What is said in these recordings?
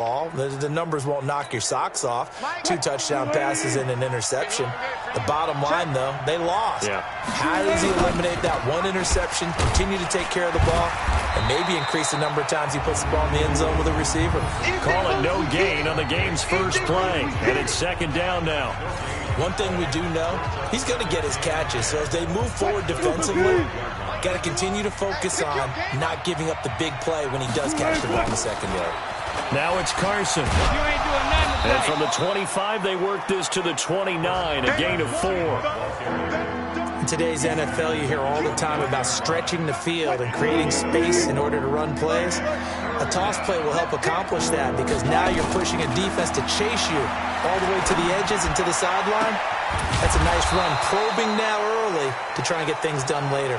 ball. The numbers won't knock your socks off. 2 touchdown passes and an interception. The bottom line, though, they lost. Yeah. How does he eliminate that 1 interception, continue to take care of the ball, and maybe increase the number of times he puts the ball in the end zone with a receiver? Call it no gain on the game's first play, and it's 2nd down now. One thing we do know, he's going to get his catches. So as they move forward defensively, got to continue to focus on not giving up the big play when he does catch the ball in the secondary. Now it's Carson. And from the 25, they work this to the 29, a gain of 4. In today's NFL, you hear all the time about stretching the field and creating space in order to run plays. A toss play will help accomplish that because now you're pushing a defense to chase you all the way to the edges and to the sideline. That's a nice run, probing now early to try and get things done later.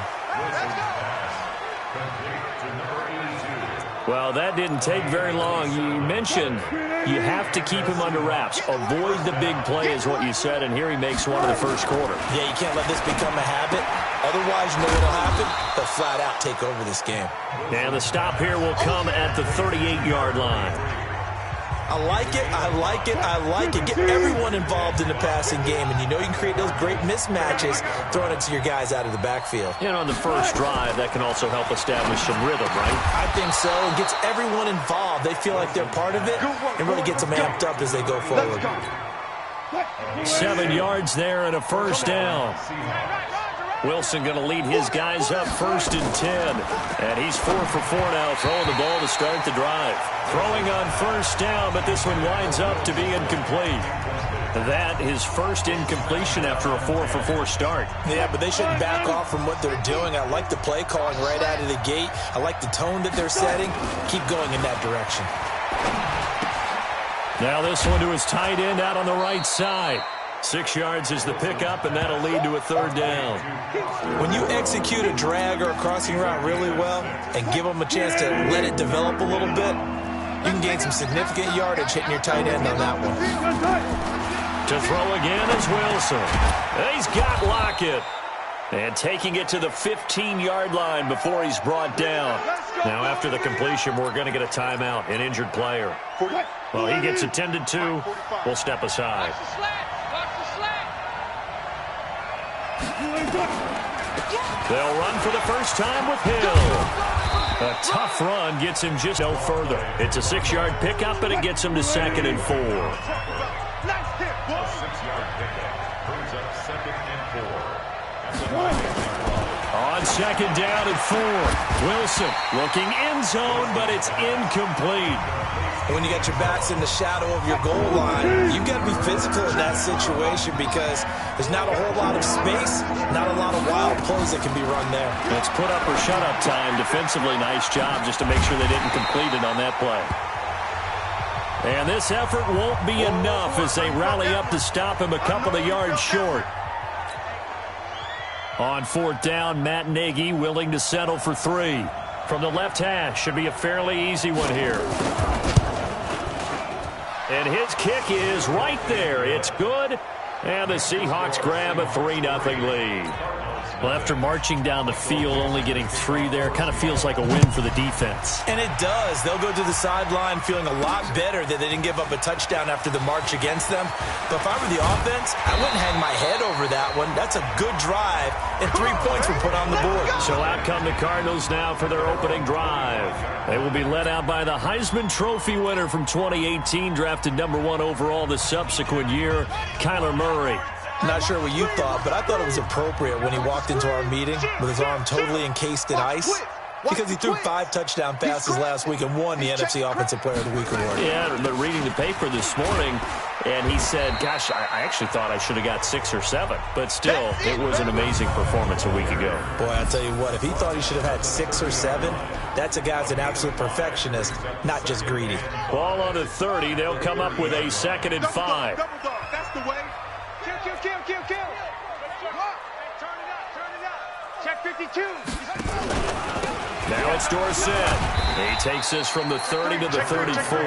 Well, that didn't take very long. You mentioned you have to keep him under wraps. Avoid the big play is what you said, and here he makes one in the first quarter. Yeah, you can't let this become a habit. Otherwise, you know what will happen? They'll flat out take over this game. And the stop here will come at the 38-yard line. I like it, I like it, I like it. Get everyone involved in the passing game, and you know you can create those great mismatches throwing it to your guys out of the backfield. And on the first drive, that can also help establish some rhythm, right? I think so. It gets everyone involved. They feel like they're part of it, and really gets them amped up as they go forward. 7 yards there and a first down. Wilson going to lead his guys up 1st and 10. And he's 4 for 4 now, throwing the ball to start the drive. Throwing on first down, but this one winds up to be incomplete. That his first incompletion after a 4 for 4 start. Yeah, but they shouldn't back off from what they're doing. I like the play calling right out of the gate. I like the tone that they're setting. Keep going in that direction. Now this one to his tight end out on the right side. 6 yards is the pickup, and that'll lead to a 3rd down. When you execute a drag or a crossing route really well and give them a chance to let it develop a little bit, you can gain some significant yardage hitting your tight end on that one. To throw again is Wilson. He's got Lockett. And taking it to the 15-yard line before he's brought down. Now after the completion, we're going to get a timeout, an injured player. Well, he gets attended to. We'll step aside. They'll run for the first time with Hill. A tough run gets him just no further. It's a 6-yard pickup, and it gets him to 2nd and 4. On 2nd down and 4. Wilson looking end zone, but it's incomplete. When you got your backs in the shadow of your goal line, you've got to be physical in that situation because there's not a whole lot of space, not a lot of wild plays that can be run there. It's put up or shut up time. Defensively, nice job just to make sure they didn't complete it on that play. And this effort won't be enough as they rally up to stop him a couple of yards short. On 4th down, Matt Nagy willing to settle for 3. From the left hash, should be a fairly easy one here. And his kick is right there. It's good. And the Seahawks grab a 3-0 lead. Well, after marching down the field, only getting 3 there, kind of feels like a win for the defense. And it does. They'll go to the sideline feeling a lot better that they didn't give up a touchdown after the march against them. But if I were the offense, I wouldn't hang my head over that one. That's a good drive, and 3 points were put on the board. So out come the Cardinals now for their opening drive. They will be led out by the Heisman Trophy winner from 2018, drafted number 1 overall the subsequent year, Kyler Murray. Not sure what you thought, but I thought it was appropriate when he walked into our meeting with his arm totally encased in ice because he threw 5 touchdown passes last week and won the NFC Offensive Player of the Week award. Yeah, but reading the paper this morning, and he said, gosh, I actually thought I should have got 6 or 7. But still, it was an amazing performance a week ago. Boy, I'll tell you what, if he thought he should have had 6 or 7, that's a guy's an absolute perfectionist, not just greedy. Ball on the 30. They'll come up with a 2nd and 5. That's the way. Kill. Turn it up. Check 52. Now it's Dorsett. He takes this from the 30 to the 34.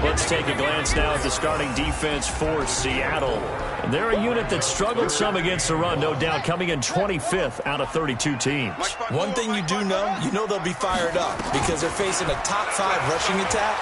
Let's take a glance now at the starting defense for Seattle. They're a unit that struggled some against the run, no doubt, coming in 25th out of 32 teams. One thing you do know, they'll be fired up because they're facing a top 5 rushing attack.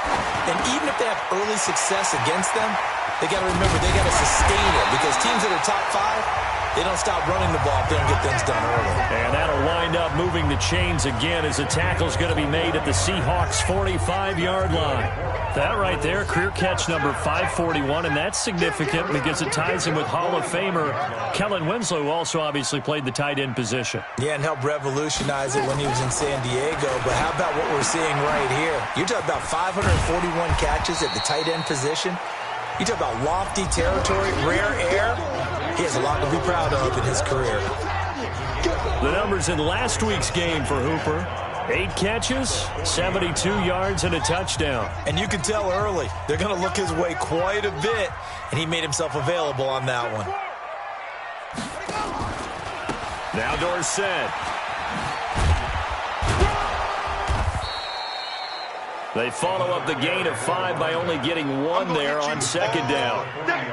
And even if they have early success against them, they got to remember they got to sustain it because teams that are top 5, they don't stop running the ball if they don't get things done early. And that'll wind up moving the chains again as the tackle's going to be made at the Seahawks' 45-yard line. That right there, career catch number 541, and that's significant because it ties him with Hall of Famer Kellen Winslow, who also obviously played the tight end position. Yeah, and helped revolutionize it when he was in San Diego. But how about what we're seeing right here? You're talking about 541 catches at the tight end position. You talk about lofty territory, rare air. He has a lot to be proud of in his career. The numbers in last week's game for Hooper: 8 catches, 72 yards, and a touchdown. And you can tell early, they're going to look his way quite a bit, and he made himself available on that one. Now Dorsett. They follow up the gain of 5 by only getting 1 there on second down.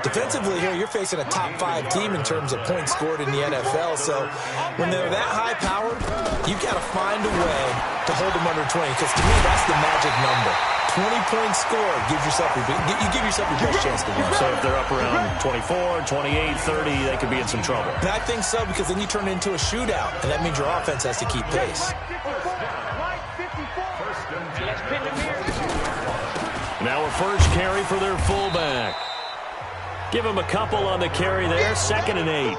Defensively here, you're facing a top 5 team in terms of points scored in the NFL. So when they're that high-powered, you've got to find a way to hold them under 20. Because to me, that's the magic number. 20 points scored gives yourself you give yourself your best chance to win. So if they're up around 24, 28, 30, they could be in some trouble. And I think so because then you turn it into a shootout, and that means your offense has to keep pace. Now a first carry for their fullback. Give him a couple on the carry there, 2nd and 8.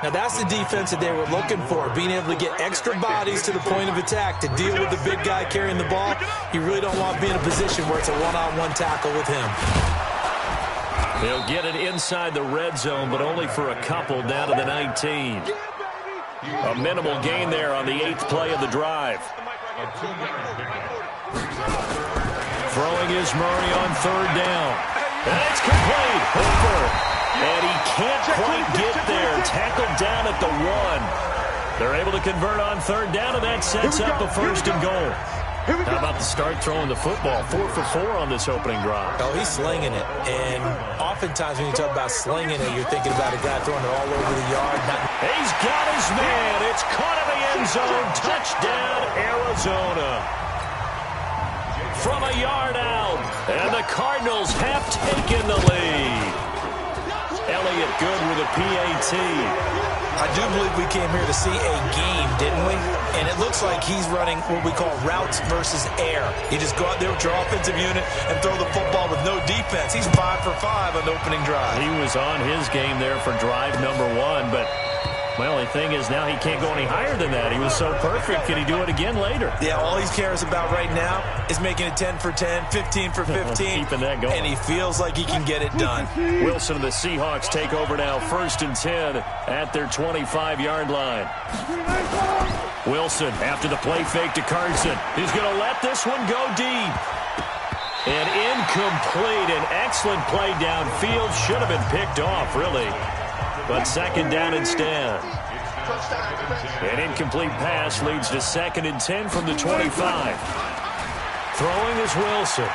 Now that's the defense that they were looking for, being able to get extra bodies to the point of attack to deal with the big guy carrying the ball. You really don't want to be in a position where it's a one-on-one tackle with him. He'll get it inside the red zone, but only for a couple down to the 19. A minimal gain there on the 8th play of the drive. Throwing is Murray on 3rd down. And it's complete. Hooper. And he can't quite get there. Tackled down at the 1. They're able to convert on 3rd down, and that sets up a 1st and goal. How about the start throwing the football? 4 for 4 on this opening drive. Oh, he's slinging it. And oftentimes when you talk about slinging it, you're thinking about a guy throwing it all over the yard. He's got his man. It's caught in the end zone. Touchdown, Arizona. From a yard out, and the Cardinals have taken the lead. Elliott good with a PAT. I do believe we came here to see a game, didn't we? And it looks like he's running what we call routes versus air. You just go out there with your offensive unit and throw the football with no defense. He's 5 for 5 on the opening drive. He was on his game there for drive number 1, but my only thing is now he can't go any higher than that. He was so perfect. Can he do it again later? Yeah, all he cares about right now is making it 10 for 10, 15 for 15. Keeping that going. And he feels like he can get it done. Wilson and the Seahawks take over now, 1st and 10 at their 25-yard line. Wilson after the play fake to Carson. He's going to let this one go deep. And incomplete. An excellent play downfield. Should have been picked off, really. But 2nd down instead. An incomplete pass leads to 2nd and 10 from the 25. Throwing is Wilson.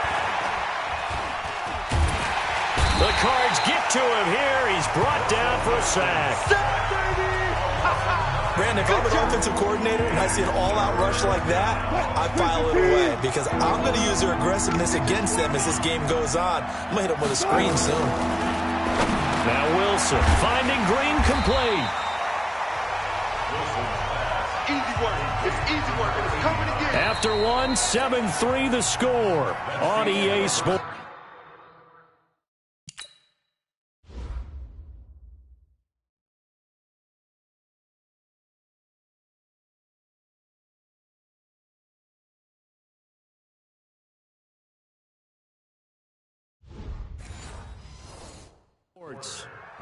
The Cards get to him here. He's brought down for a sack. Brandon, if I'm an offensive coordinator and I see an all-out rush like that, I file it away because I'm going to use their aggressiveness against them as this game goes on. I'm going to hit them with a screen soon. Now Wilson finding Green complete. Easy work. It's easy work, and it's coming again. After 1, 7-3 the score on EA Sports.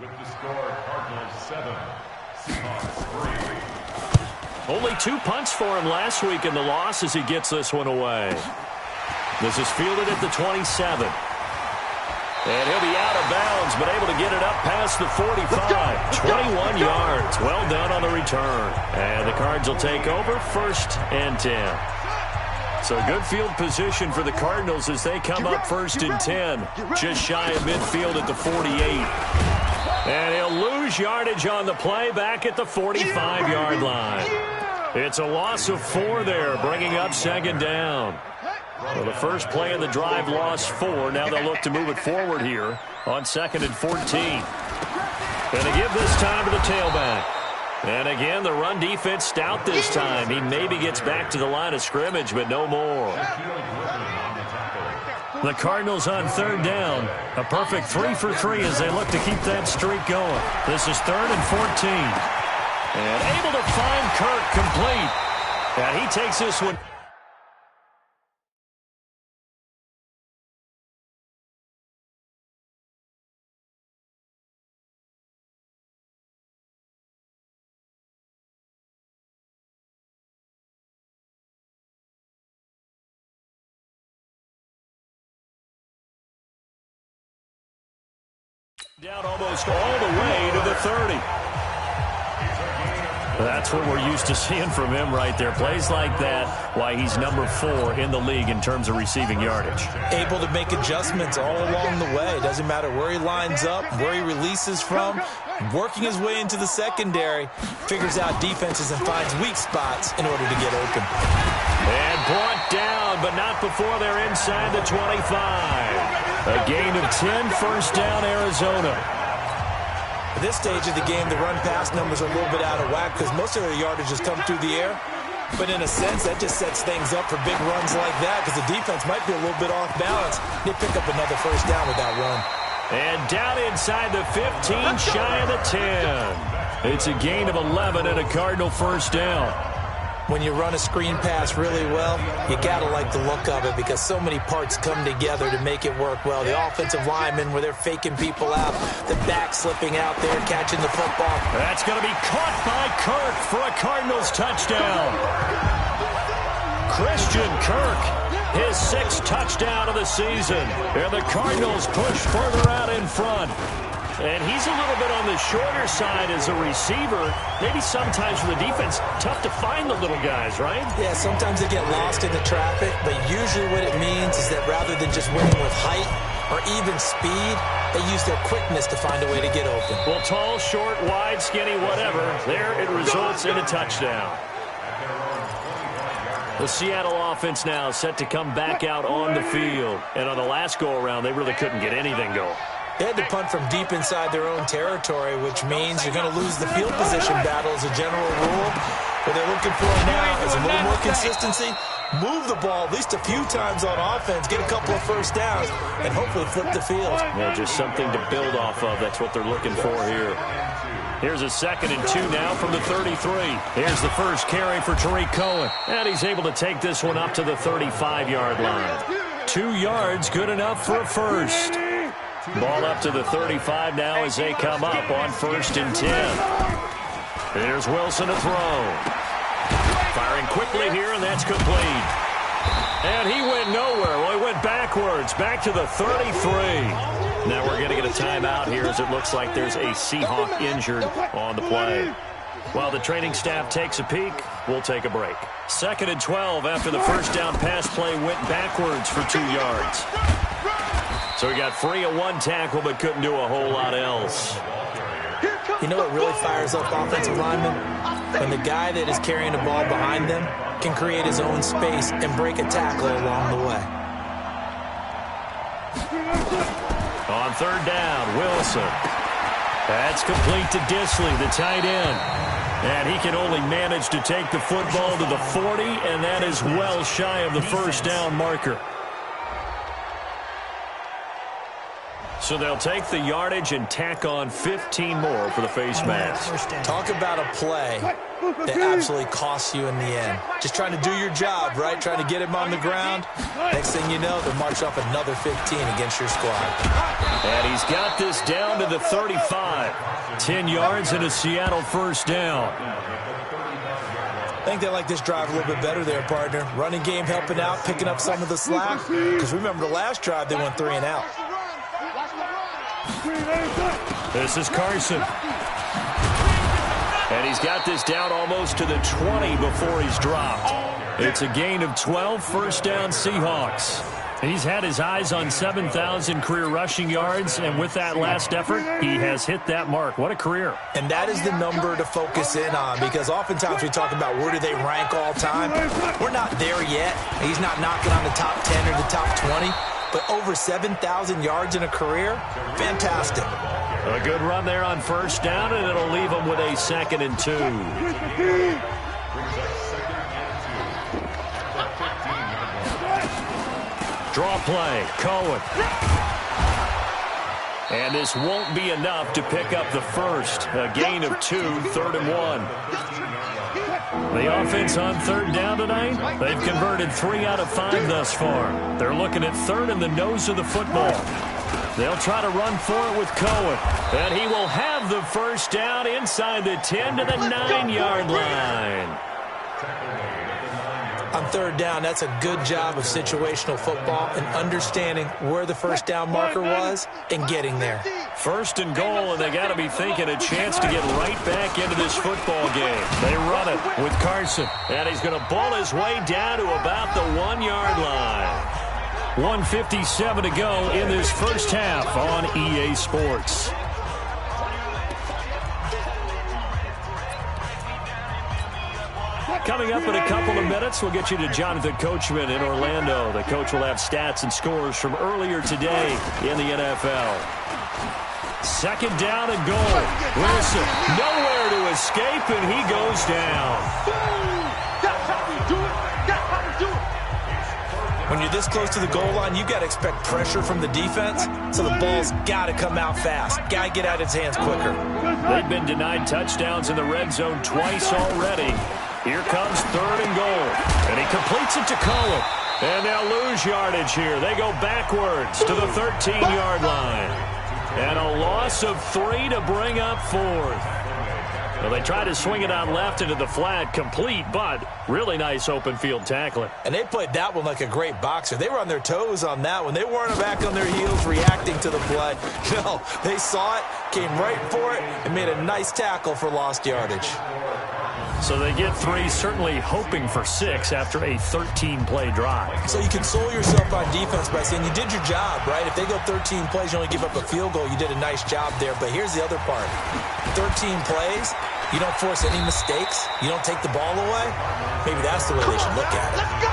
With the score, Cardinals 7, Seahawks 3. Only 2 punts for him last week in the loss as he gets this one away. This is fielded at the 27. And he'll be out of bounds, but able to get it up past the 45. 21 yards. Well done on the return. And the Cards will take over, 1st and 10. So good field position for the Cardinals as they come up 1st and 10. Just shy of midfield at the 48. And he'll lose yardage on the play back at the 45-yard line. It's a loss of 4 there, bringing up 2nd down. Well, the first play of the drive lost 4. Now they'll look to move it forward here on 2nd and 14. Going to give this time to the tailback. And again, the run defense stout this time. He maybe gets back to the line of scrimmage, but no more. The Cardinals on 3rd down. A perfect 3 for 3 as they look to keep that streak going. This is 3rd and 14. And able to find Kirk complete. And he takes this one. Down almost all the way to the 30. That's what we're used to seeing from him right there. Plays like that, why he's number 4 in the league in terms of receiving yardage. Able to make adjustments all along the way. Doesn't matter where he lines up, where he releases from. Working his way into the secondary, figures out defenses and finds weak spots in order to get open. And brought down, but not before they're inside the 25. A gain of 10, 1st down, Arizona. At this stage of the game, the run-pass numbers are a little bit out of whack because most of their yardage has come through the air. But in a sense, that just sets things up for big runs like that because the defense might be a little bit off balance. They pick up another 1st down with that run. And down inside the 15, shy of the 10. It's a gain of 11 and a Cardinal 1st down. When you run a screen pass really well, you got to like the look of it because so many parts come together to make it work well. The offensive linemen, where they're faking people out, the back slipping out there, catching the football. That's going to be caught by Kirk for a Cardinals touchdown. Christian Kirk, his 6th touchdown of the season. And the Cardinals push further out in front. And he's a little bit on the shorter side as a receiver. Maybe sometimes for the defense, tough to find the little guys, right? Yeah, sometimes they get lost in the traffic, but usually what it means is that rather than just winning with height or even speed, they use their quickness to find a way to get open. Well, tall, short, wide, skinny, whatever, there it results in a touchdown. The Seattle offense now set to come back out on the field. And on the last go-around, they really couldn't get anything going. They had to punt from deep inside their own territory, which means you're going to lose the field position battle as a general rule. What they're looking for now is a little more consistency, move the ball at least a few times on offense, get a couple of 1st downs, and hopefully flip the field. Well, just something to build off of. That's what they're looking for here. Here's a 2nd and 2 now from the 33. Here's the first carry for Tariq Cohen. And he's able to take this one up to the 35-yard line. 2 yards, good enough for a 1st. Ball up to the 35 now as they come up on 1st and 10. Here's Wilson to throw. Firing quickly here, and that's complete. And he went nowhere. Well, he went backwards, back to the 33. Now we're going to get a timeout here as it looks like there's a Seahawk injured on the play. While the training staff takes a peek, we'll take a break. 2nd and 12 after the 1st down pass play went backwards for 2 yards. So he got free of 1 tackle but couldn't do a whole lot else. You know what really fires up offensive linemen? When the guy that is carrying the ball behind them can create his own space and break a tackle along the way. On 3rd down, Wilson. That's complete to Disley, the tight end. And he can only manage to take the football to the 40, and that is well shy of the 1st down marker. So they'll take the yardage and tack on 15 more for the face mask. Talk about a play that absolutely costs you in the end. Just trying to do your job, right? Trying to get him on the ground. Next thing you know, they'll march off another 15 against your squad. And he's got this down to the 35. 10 yards and a Seattle 1st down. I think they like this drive a little bit better there, partner. Running game helping out, picking up some of the slack. Because remember the last drive, they went 3 and out. This is Carson. And he's got this down almost to the 20 before he's dropped. It's a gain of 12, first down Seahawks. He's had his eyes on 7,000 career rushing yards, and with that last effort, he has hit that mark. What a career. And that is the number to focus in on, because oftentimes we talk about where do they rank all time. We're not there yet. He's not knocking on the top 10 or the top 20, but over 7,000 yards in a career, fantastic. A good run there on first down, and it'll leave him with a 2nd and 2. Draw play, Cohen. And this won't be enough to pick up the first. A gain of 2, 3rd and 1. The offense on 3rd down tonight, they've converted 3 out of 5 thus far. They're looking at 3rd in the nose of the football. They'll try to run for it with Cohen. And he will have the first down inside the 10 to the 9-yard line. On 3rd down, that's a good job of situational football and understanding where the first down marker was and getting there. 1st and goal, and they got to be thinking a chance to get right back into this football game. They run it with Carson, and he's going to ball his way down to about the 1-yard line. 1:57 to go in this first half on EA Sports. Coming up in a couple of minutes, we'll get you to Jonathan Coachman in Orlando. The coach will have stats and scores from earlier today in the NFL. 2nd down and goal. Wilson nowhere to escape, and he goes down. When you're this close to the goal line, you got to expect pressure from the defense, so the ball's got to come out fast. Got to get out of his hands quicker. They've been denied touchdowns in the red zone twice already. Here comes 3rd and goal, and he completes it to Cohen. And they'll lose yardage here. They go backwards to the 13-yard line. And a loss of 3 to bring up 4th. Well, they try to swing it out left into the flat, complete, but really nice open field tackling. And they played that one like a great boxer. They were on their toes on that one. They weren't back on their heels reacting to the play. No, they saw it, came right for it, and made a nice tackle for lost yardage. So they get 3, certainly hoping for 6 after a 13-play drive. So you console yourself on defense by saying you did your job, right? If they go 13 plays, you only give up a field goal, you did a nice job there. But here's the other part. 13 plays, you don't force any mistakes, you don't take the ball away. Maybe that's the way they should look at it. Let's go!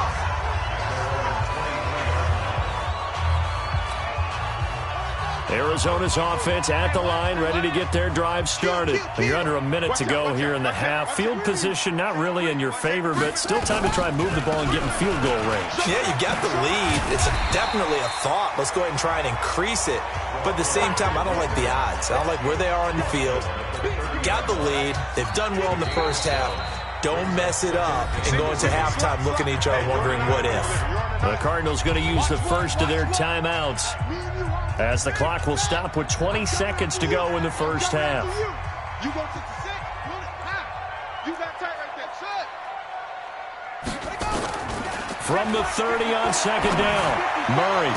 Arizona's offense at the line, ready to get their drive started. You're under a minute to go here in the half. Field position not really in your favor, but still time to try and move the ball and get in field goal range. Yeah, you got the lead. It's definitely a thought. Let's go ahead and try and increase it. But at the same time, I don't like the odds. I don't like where they are on the field. Got the lead. They've done well in the first half. Don't mess it up and go into halftime looking at each other wondering what if. The Cardinals going to use the first of their timeouts, as the clock will stop with 20 seconds to go in the first half. You go to the 6, you got tight right there. From the 30 on 2nd down, Murray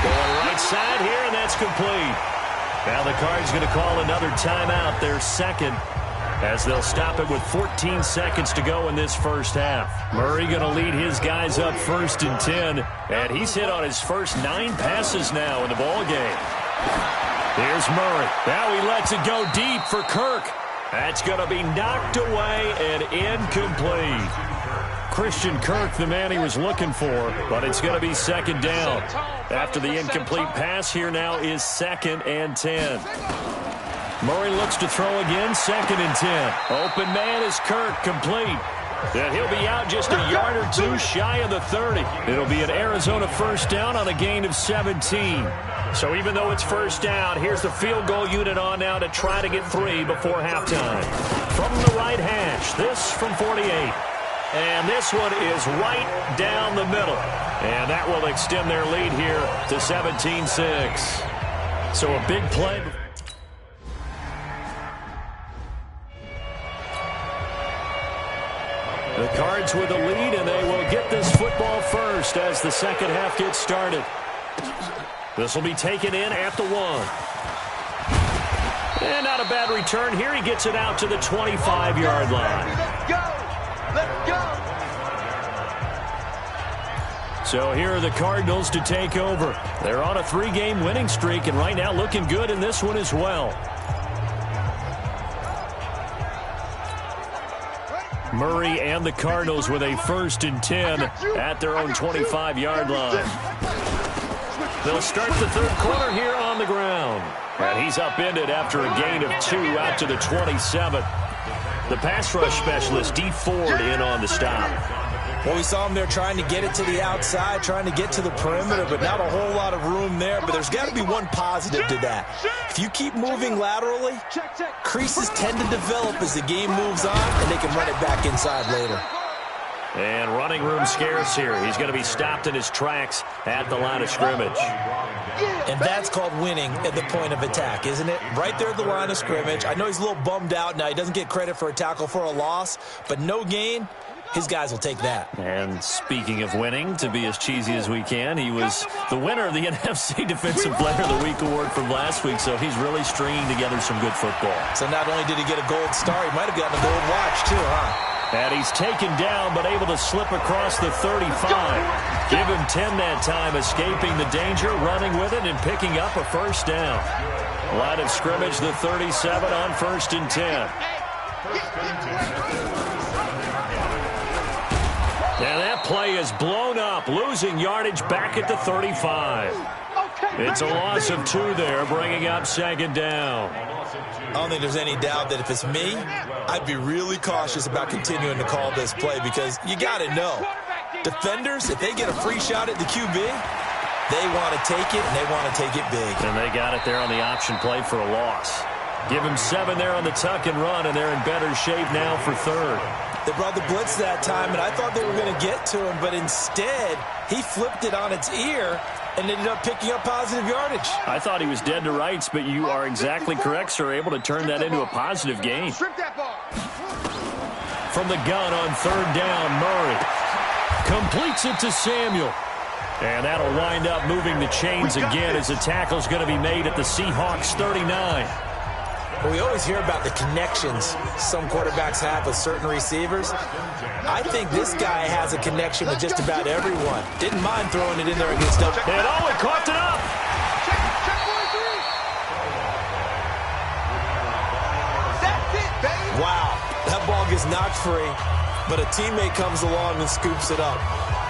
going right side here, and that's complete. Now the Cards going to call another timeout, their 2nd, as they'll stop it with 14 seconds to go in this first half. Murray going to lead his guys up 1st and 10, and he's hit on his first 9 passes now in the ball game. Here's Murray. Now he lets it go deep for Kirk. That's going to be knocked away and incomplete. Christian Kirk, the man he was looking for, but it's going to be 2nd down. After the incomplete pass, here now is 2nd and 10. Murray looks to throw again, 2nd and 10. Open man is Kirk, complete. And he'll be out just a yard or 2 shy of the 30. It'll be an Arizona first down on a gain of 17. So even though it's first down, here's the field goal unit on now to try to get 3 before halftime. From the right hash, this from 48. And this one is right down the middle. And that will extend their lead here to 17-6. So a big play. The Cards with the lead, and they will get this football first as the second half gets started. This will be taken in at the 1. And not a bad return here. He gets it out to the 25-yard line. Let's go! Let's go! So here are the Cardinals to take over. They're on a 3-game winning streak, and right now looking good in this one as well. Murray and the Cardinals with a 1st and 10 at their own 25-yard line. They'll start the 3rd quarter here on the ground. And he's upended after a gain of 2 out to the 27. The pass rush specialist, D. Ford, in on the stop. Well, we saw him there trying to get it to the outside, trying to get to the perimeter, but not a whole lot of room there. But there's got to be one positive to that. If you keep moving laterally, creases tend to develop as the game moves on, and they can run it back inside later. And running room scarce here. He's going to be stopped in his tracks at the line of scrimmage. And that's called winning at the point of attack, isn't it? Right there at the line of scrimmage. I know he's a little bummed out now. He doesn't get credit for a tackle for a loss, but no gain. His guys will take that. And speaking of winning, to be as cheesy as we can, he was the winner of the NFC Defensive Player of the Week award from last week, so he's really stringing together some good football. So not only did he get a gold star, he might have gotten a gold watch too, huh? And he's taken down, but able to slip across the 35. Give him 10 that time, escaping the danger, running with it, and picking up a 1st down. Line of scrimmage, the 37 on 1st and 10. And that play is blown up, losing yardage back at the 35. It's a loss of 2 there, bringing up 2nd down. I don't think there's any doubt that if it's me, I'd be really cautious about continuing to call this play because you got to know, defenders, if they get a free shot at the QB, they want to take it, and they want to take it big. And they got it there on the option play for a loss. Give him 7 there on the tuck and run, and they're in better shape now for 3rd. They brought the blitz that time, and I thought they were going to get to him, but instead, he flipped it on its ear and ended up picking up positive yardage. I thought he was dead to rights, but you are exactly correct, sir. Able to turn that into a positive gain. From the gun on 3rd down, Murray completes it to Samuel. And that'll wind up moving the chains again as the tackle's going to be made at the Seahawks 39. Well, we always hear about the connections some quarterbacks have with certain receivers. I think this guy has a connection with just about everyone. Didn't mind throwing it in there against them. And it caught it up. Wow, that ball gets knocked free, but a teammate comes along and scoops it up.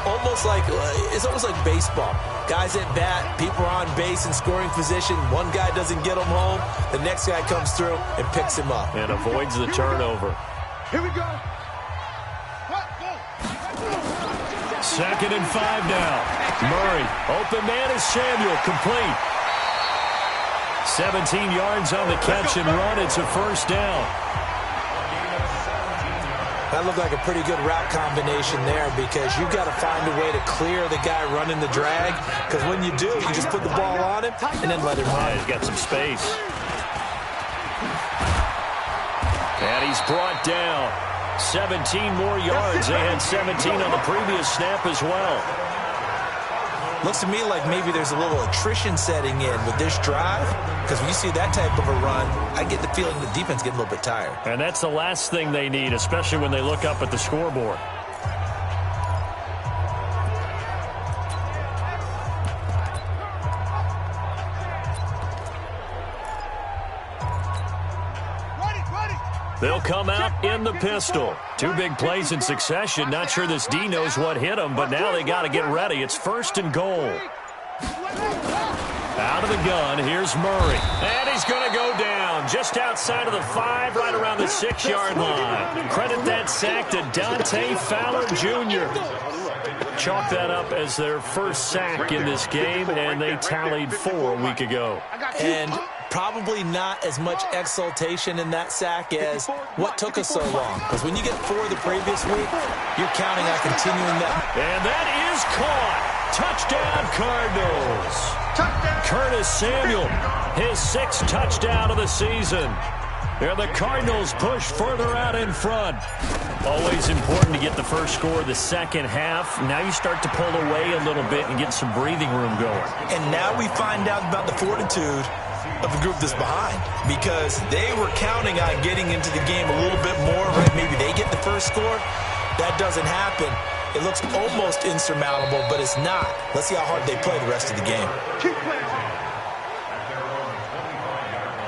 It's almost like baseball. Guys at bat, people are on base in scoring position. One guy doesn't get him home. The next guy comes through and picks him up. And avoids the turnover. Here we go. 2nd and 5 now. Murray, open man is Samuel, complete. 17 yards on the catch and run. It's a 1st down. That looked like a pretty good route combination there because you've got to find a way to clear the guy running the drag, because when you do, you just put the ball on him and then let him run. Yeah, he's got some space. And he's brought down. 17 more yards. They had 17 on the previous snap as well. Looks to me like maybe there's a little attrition setting in with this drive, because when you see that type of a run, I get the feeling the defense getting a little bit tired. And that's the last thing they need, especially when they look up at the scoreboard. They'll come out in the pistol. 2 big plays in succession. Not sure this D knows what hit him, but now they got to get ready. It's 1st and goal. Out of the gun, here's Murray. And he's going to go down just outside of the 5, right around the 6-yard line. Credit that sack to Dante Fowler Jr. Chalk that up as their 1st sack in this game, and they tallied 4 a week ago. And probably not as much exultation in that sack as what took us so long. Because when you get 4 the previous week, you're counting on continuing that. And that is caught. Touchdown, Cardinals. Curtis Samuel, his 6th touchdown of the season. And the Cardinals push further out in front. Always important to get the first score of the second half. Now you start to pull away a little bit and get some breathing room going. And now we find out about the fortitude of the group that's behind, because they were counting on getting into the game a little bit more, right? Maybe they get the first score. That doesn't happen. It looks almost insurmountable, but it's not. Let's see how hard they play the rest of the game. Keep playing.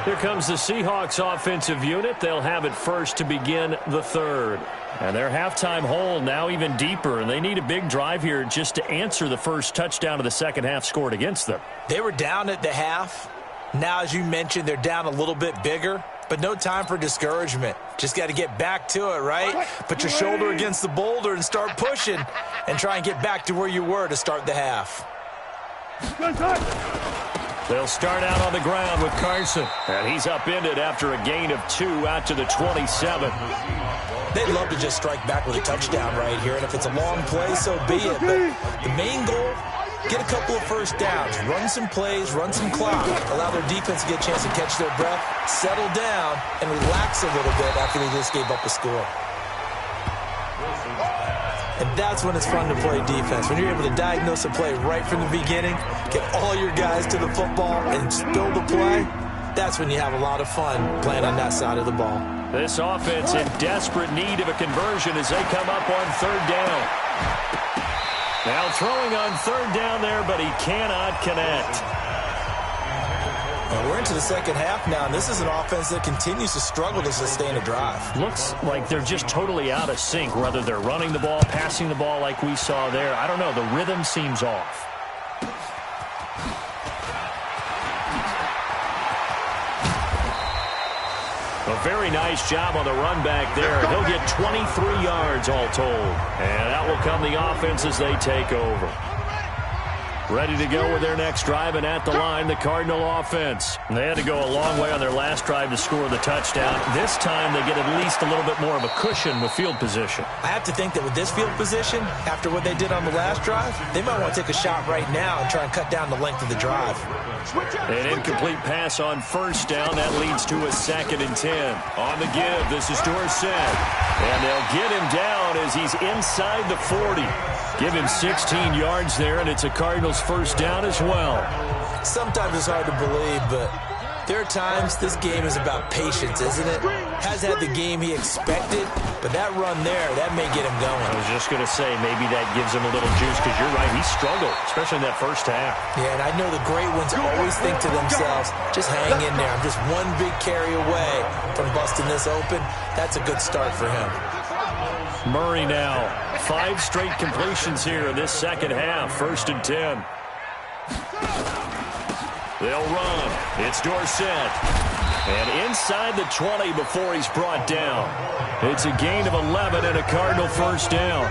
Here comes the Seahawks offensive unit. They'll have it first to begin the third. And their halftime hole now even deeper, and they need a big drive here just to answer the first touchdown of the second half scored against them. They were down at the half. Now, as you mentioned, they're down a little bit bigger, but no time for discouragement. Just got to get back to it, right? Put your shoulder against the boulder and start pushing and try and get back to where you were to start the half. They'll start out on the ground with Carson. And he's upended after a gain of 2 out to the 27. They'd love to just strike back with a touchdown right here, and if it's a long play, so be it. But the main goal, get a couple of first downs, run some plays, run some clock, allow their defense to get a chance to catch their breath, settle down, and relax a little bit after they just gave up a score. And that's when it's fun to play defense. When you're able to diagnose a play right from the beginning, get all your guys to the football, and spill the play, that's when you have a lot of fun playing on that side of the ball. This offense in desperate need of a conversion as they come up on third down. Now throwing on third down there, but he cannot connect. Well, we're into the second half now, and this is an offense that continues to struggle to sustain a drive. Looks like they're just totally out of sync, whether they're running the ball, passing the ball like we saw there. I don't know. The rhythm seems off. A very nice job on the run back there. He'll get 23 yards all told. And out will come the offense as they take over. Ready to go with their next drive, and at the line, the Cardinal offense. They had to go a long way on their last drive to score the touchdown. This time, they get at least a little bit more of a cushion with field position. I have to think that with this field position, after what they did on the last drive, they might want to take a shot right now and try and cut down the length of the drive. An incomplete pass on first down. That leads to a 2nd and 10. On the give, this is Dorsett. And they'll get him down as he's inside the 40. Give him 16 yards there, and it's a Cardinals first down as well. Sometimes it's hard to believe, but there are times this game is about patience, isn't it? Has had the game he expected, but that run there, that may get him going. I was just going to say, maybe that gives him a little juice, because you're right, he struggled, especially in that first half. Yeah, and I know the great ones always think to themselves, just hang in there. I'm just one big carry away from busting this open. That's a good start for him. Murray now. 5 straight completions here in this second half. 1st and 10. They'll run. It's Dorsett. And inside the 20 before he's brought down. It's a gain of 11 and a Cardinal first down.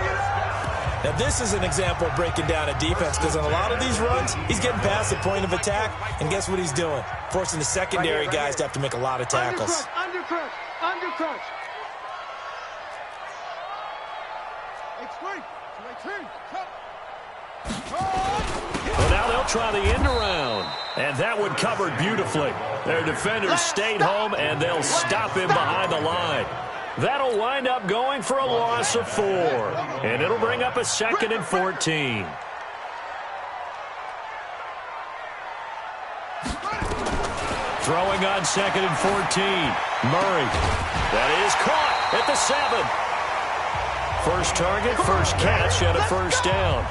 Now, this is an example of breaking down a defense, because on a lot of these runs, he's getting past the point of attack, and guess what he's doing? Forcing the secondary guys to have to make a lot of tackles. Undercrunch. Well, now they'll try the end around. And that one covered beautifully. Their defenders stayed home, and they'll stop him behind the line. That'll wind up going for a loss of 4. And it'll bring up a 2nd and 14. Throwing on 2nd and 14. Murray. That is caught at the 7. First target, first catch, and a first down.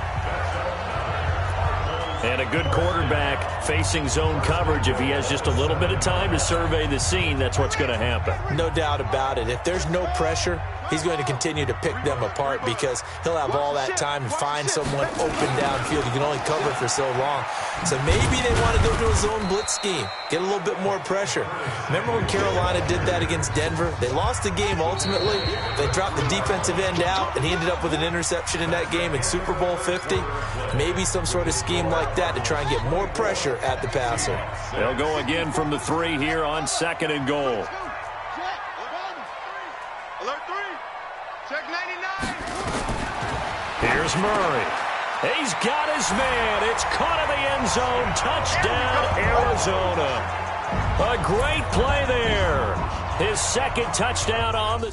And a good quarterback facing zone coverage. If he has just a little bit of time to survey the scene, that's what's going to happen. No doubt about it. If there's no pressure, he's going to continue to pick them apart, because he'll have all that time to find someone open downfield. You can only cover for so long. So maybe they want to go to a zone blitz scheme, get a little bit more pressure. Remember when Carolina did that against Denver? They lost the game ultimately. They dropped the defensive end out, and he ended up with an interception in that game in Super Bowl 50. Maybe some sort of scheme like that to try and get more pressure at the passer. They'll go again from the 3 here on 2nd and goal. Alert 3. Check 99. Here's Murray. He's got his man. It's caught in the end zone. Touchdown, Arizona. A great play there. His 2nd touchdown on the...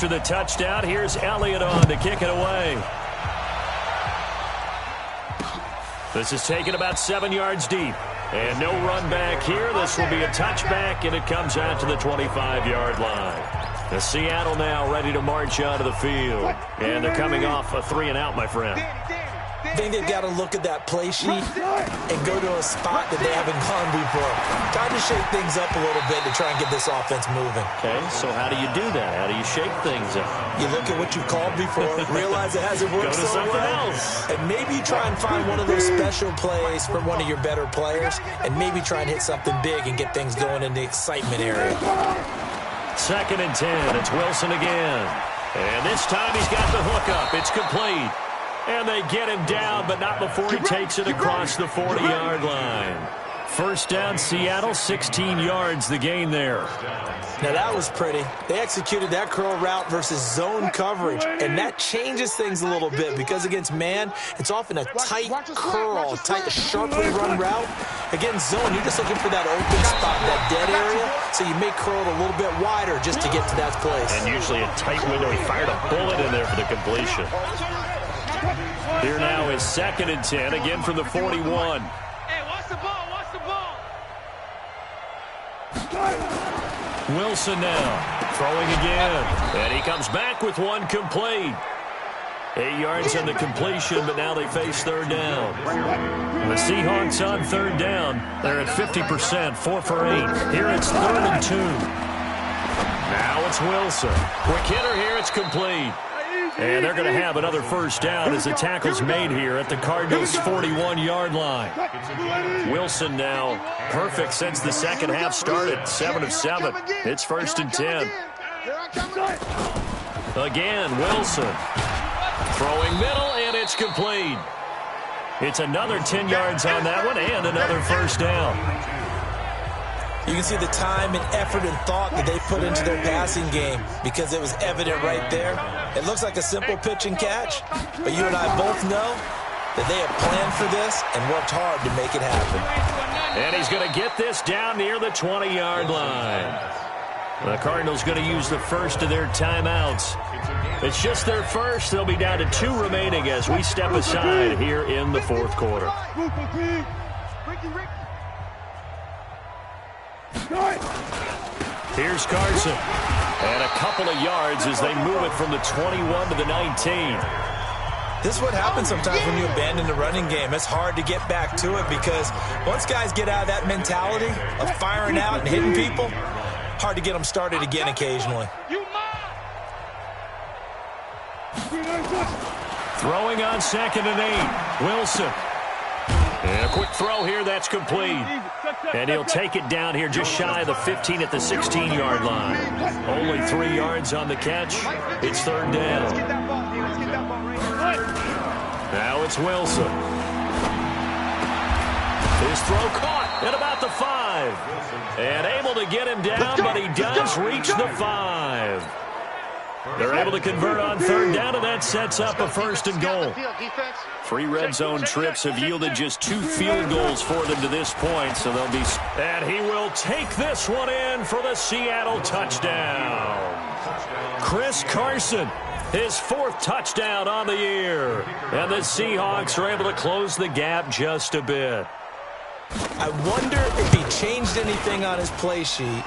after the touchdown. Here's Elliott on to kick it away. This is taken about 7 yards deep. And no run back here. This will be a touchback, and it comes out to the 25-yard line. The Seattle now ready to march onto the field. And they're coming off a 3-and-out, my friend. I think they've got to look at that play sheet and go to a spot that they haven't gone before. Time to shake things up a little bit to try and get this offense moving. Okay, so how do you do that? How do you shake things up? You look at what you've called before, realize it hasn't worked so well, and maybe you try and find one of those special plays from one of your better players, and maybe try and hit something big and get things going in the excitement area. 2nd and 10. It's Wilson again. And this time he's got the hook up. It's complete. And they get him down, but not before he takes it across the 40-yard line. First down, Seattle, 16 yards, the gain there. Now, that was pretty. They executed that curl route versus zone coverage, and that changes things a little bit because against man, it's often a tight curl, tight, sharply run route. Against zone, you're just looking for that open spot, that dead area, so you may curl it a little bit wider just to get to that place. And usually a tight window. He fired a bullet in there for the completion. Here now is 2nd and 10, again from the 41. Hey, watch the ball, watch the ball. Wilson now, throwing again. And he comes back with one complete. 8 yards on the completion, but now they face 3rd down. The Seahawks on 3rd down. They're at 50%, 4 for 8. Here it's 3rd and 2. Now it's Wilson. Quick hitter here, it's complete. And they're going to have another first down as the tackle's made here at the Cardinals' 41-yard line. Wilson now perfect since the second half started, 7 of 7. It's 1st and 10. Again, Wilson. Throwing middle, and it's complete. It's another 10 yards on that one and another first down. You can see the time and effort and thought that they put into their passing game because it was evident right there. It looks like a simple pitch and catch, but you and I both know that they have planned for this and worked hard to make it happen. And he's going to get this down near the 20-yard line. The Cardinals going to use the first of their timeouts. It's just their first. They'll be down to 2 remaining as we step aside here in the 4th quarter. Here's Carson. And a couple of yards as they move it from the 21 to the 19. This is what happens sometimes when you abandon the running game. It's hard to get back to it because once guys get out of that mentality of firing out and hitting people, hard to get them started again occasionally. Throwing on 2nd and 8. Wilson. And a quick throw here, that's complete. And he'll take it down here just shy of the 15 at the 16-yard line. Only 3 yards on the catch. It's 3rd down. Now it's Wilson. His throw caught at about the 5. And able to get him down, but he does reach the 5. They're able to convert on 3rd down, and that sets up a 1st and goal. 3 red zone trips have yielded just 2 field goals for them to this point, so they'll be... And he will take this one in for the Seattle touchdown. Chris Carson, his 4th touchdown on the year. And the Seahawks are able to close the gap just a bit. I wonder if he changed anything on his play sheet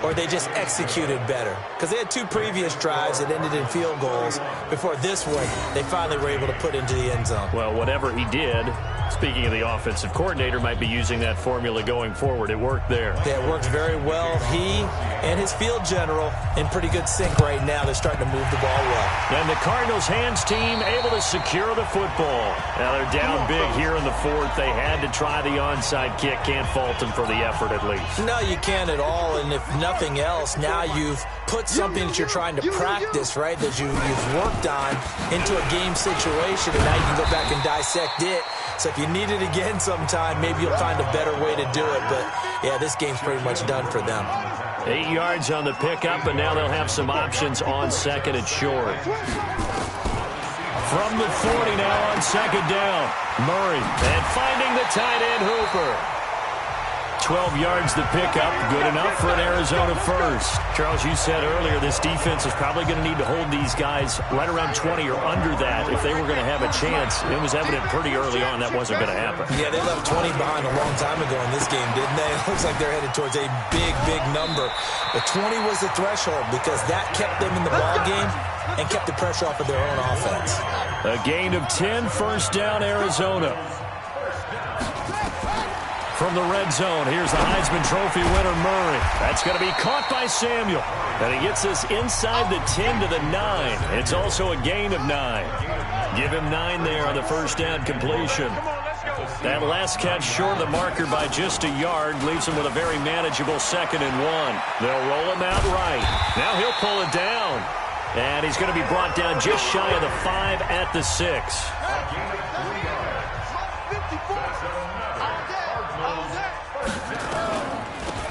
or they just executed better. Because they had 2 previous drives that ended in field goals. Before this one, they finally were able to put into the end zone. Well, whatever he did, speaking of the offensive coordinator, might be using that formula going forward. It worked there. Yeah, it worked very well. He and his field general in pretty good sync right now. They're starting to move the ball well. And the Cardinals hands team able to secure the football. Now they're down big here in the 4th. They had to try the onside kick. Can't fault them for the effort at least. No, you can't at all. And if nothing else, now you've put something that you're trying to practice, right, that you've worked on into a game situation, and now you can go back and dissect it. So if you need it again sometime, maybe you'll find a better way to do it. But, yeah, this game's pretty much done for them. 8 yards on the pickup, and now they'll have some options on 2nd and short. From the 40 now on 2nd down. Murray, and finding the tight end Hooper. 12 yards to pick up. Good enough for an Arizona first. Charles, you said earlier this defense is probably going to need to hold these guys right around 20 or under that if they were going to have a chance. It was evident pretty early on that wasn't going to happen. Yeah, they left 20 behind a long time ago in this game, didn't they? It looks like they're headed towards a big, big number. But 20 was the threshold because that kept them in the ball game and kept the pressure off of their own offense. A gain of 10, first down, Arizona. From the red zone, here's the Heisman Trophy winner, Murray. That's going to be caught by Samuel. And he gets us inside the 10 to the 9. It's also a gain of 9. Give him 9 there on the first down completion. That last catch short of the marker by just a yard leaves him with a very manageable 2nd and 1. They'll roll him out right. Now he'll pull it down. And he's going to be brought down just shy of the 5 at the 6.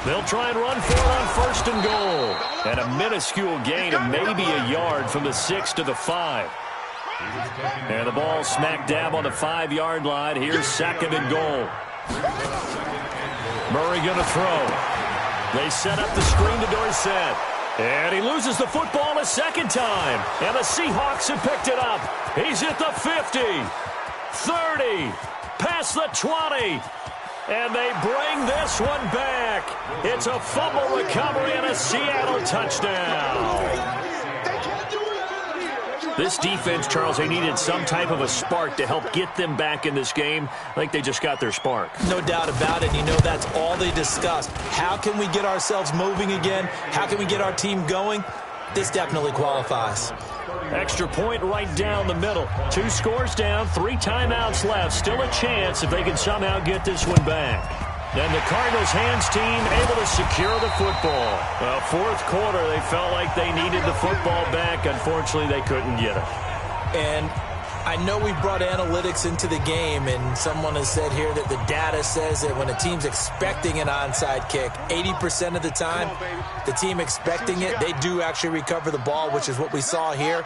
They'll try and run for it on 1st and goal. And a minuscule gain of maybe a yard from the 6 to the 5. And the ball smack dab on the 5-yard line. Here's 2nd and goal. Murray going to throw. They set up the screen to Dorsett. And he loses the football a second time. And the Seahawks have picked it up. He's at the 50, 30, past the 20. And they bring this one back. It's a fumble recovery and a Seattle touchdown. This defense, Charles, they needed some type of a spark to help get them back in this game. I think they just got their spark. No doubt about it. You know, that's all they discussed. How can we get ourselves moving again? How can we get our team going? This definitely qualifies. Extra point right down the middle. 2 scores down, 3 timeouts left. Still a chance if they can somehow get this one back. Then the Cardinals' hands team able to secure the football. Fourth quarter, they felt like they needed the football back. Unfortunately, they couldn't get it. And I know we brought analytics into the game, and someone has said here that the data says that when a team's expecting an onside kick, 80% of the time, the team expecting it, they do actually recover the ball, which is what we saw here.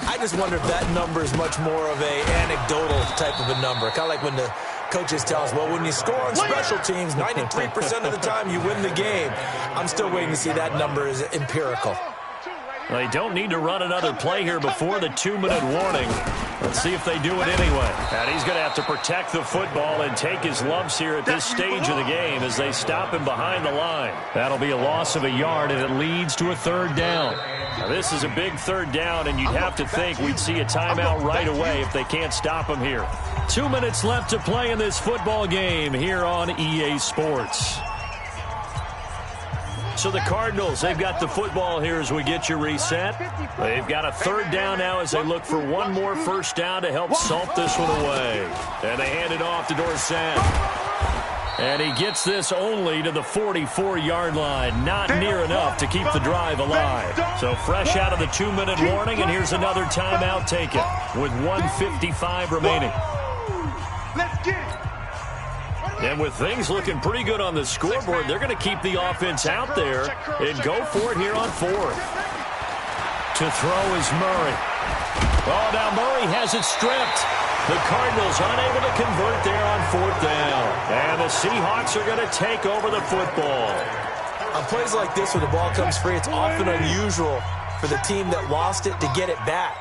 I just wonder if that number is much more of a anecdotal type of a number. Kind of like when the coaches tell us, well, when you score on special teams, 93% of the time you win the game. I'm still waiting to see that number is empirical. They don't need to run another play here before the 2-minute warning. Let's see if they do it anyway. And he's going to have to protect the football and take his lumps here at this stage of the game as they stop him behind the line. That'll be a loss of a yard, and it leads to a 3rd down. Now, this is a big 3rd down, and you'd have to think we'd see a timeout right away if they can't stop him here. 2 minutes left to play in this football game here on EA Sports. So the Cardinals, they've got the football here as we get you reset. They've got a 3rd down now as they look for one more first down to help salt this one away. And they hand it off to Dorsett. And he gets this only to the 44-yard line. Not near enough to keep the drive alive. So fresh out of the 2-minute warning, and here's another timeout taken with 1:55 remaining. Let's get it. And with things looking pretty good on the scoreboard, they're going to keep the offense out there and go for it here on 4th. To throw is Murray. Oh, now Murray has it stripped. The Cardinals unable to convert there on 4th down. And the Seahawks are going to take over the football. On plays like this where the ball comes free, it's often unusual for the team that lost it to get it back.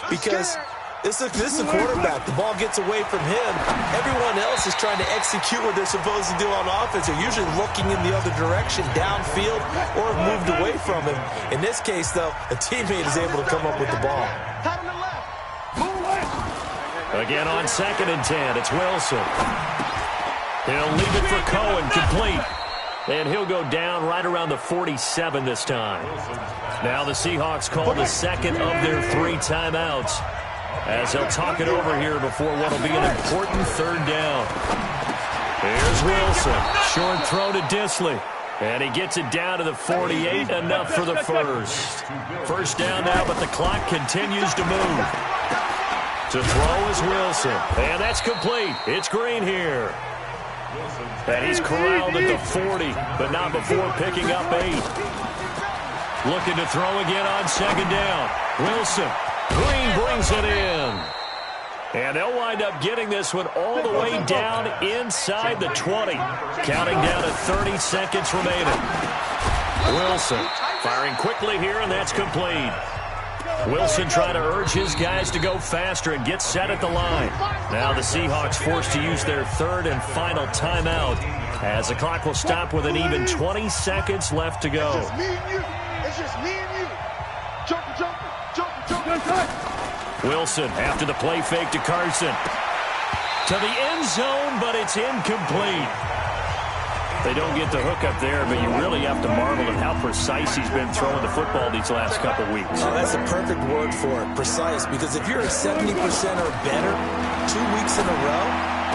Because this is a quarterback. The ball gets away from him. Everyone else is trying to execute what they're supposed to do on offense. They're usually looking in the other direction, downfield, or have moved away from him. In this case, though, a teammate is able to come up with the ball. Again on 2nd and 10, it's Wilson. He'll leave it for Cohen, complete. And he'll go down right around the 47 this time. Now the Seahawks call the 2nd of their 3 timeouts, as they'll talk it over here before what will be an important 3rd down. Here's Wilson. Short throw to Disley. And he gets it down to the 48, enough for the first. First down now, but the clock continues to move. To throw is Wilson. And that's complete. It's Green here. And he's corralled at the 40, but not before picking up 8. Looking to throw again on 2nd down. Wilson. Green brings it in. And they'll wind up getting this one all the way down inside the 20. Counting down to 30 seconds remaining. Wilson firing quickly here, and that's complete. Wilson trying to urge his guys to go faster and get set at the line. Now the Seahawks forced to use their third and final timeout as the clock will stop with an even 20 seconds left to go. It's just me and you. It's just me and you. Jumper. Wilson after the play fake to Carson. To the end zone, but it's incomplete. They don't get the hook up there, but you really have to marvel at how precise he's been throwing the football these last couple weeks. Oh, that's a perfect word for it, precise, because if you're at 70% or better 2 weeks in a row,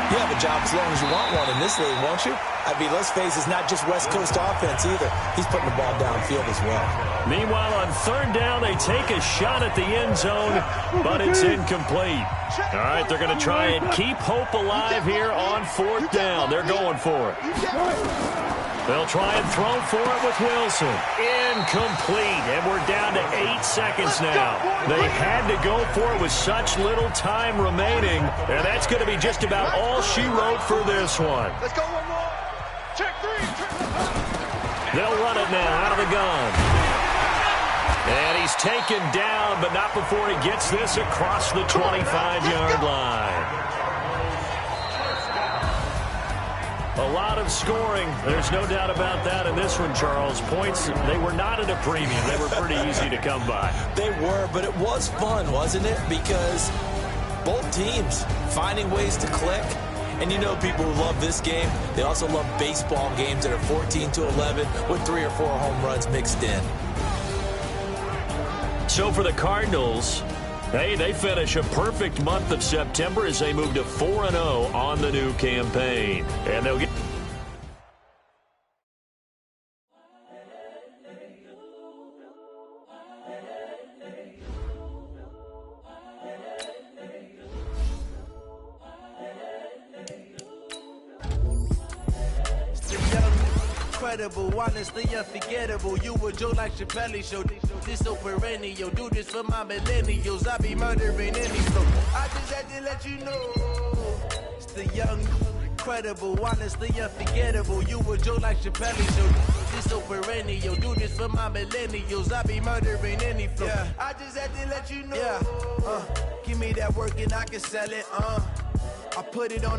you have a job as long as you want one in this league, won't you? I mean, let's face it, it's not just West Coast offense either. He's putting the ball downfield as well. Meanwhile, on third down, they take a shot at the end zone, but it's incomplete. All right, they're going to try and keep hope alive here on fourth down. They're going for it. They'll try and throw for it with Wilson. Incomplete, and we're down to 8 seconds now. They had to go for it with such little time remaining, and that's going to be just about all she wrote for this one. Let's go one more. Check three. They'll run it now out of the gun. And he's taken down, but not before he gets this across the 25-yard line. A lot of scoring. There's no doubt about that in this one, Charles. Points, they were not at a premium. They were pretty easy to come by. They were, but it was fun, wasn't it? Because both teams finding ways to click. And you know people who love this game, they also love baseball games that are 14-11 with 3 or 4 home runs mixed in. So for the Cardinals, hey, they finish a perfect month of September as they move to 4-0 on the new campaign. And they'll get... Incredible, honestly unforgettable. You a Joe like Chappelle show. This so perennial. Do this for my millennials. I be murdering any flow. I just had to let you know. It's the young, incredible, honestly unforgettable. You a Joe like Chappelle show. This so perennial. Do this for my millennials. I be murdering any flow. Yeah. I just had to let you know. Yeah. Give me that work and I can sell it. I put it on.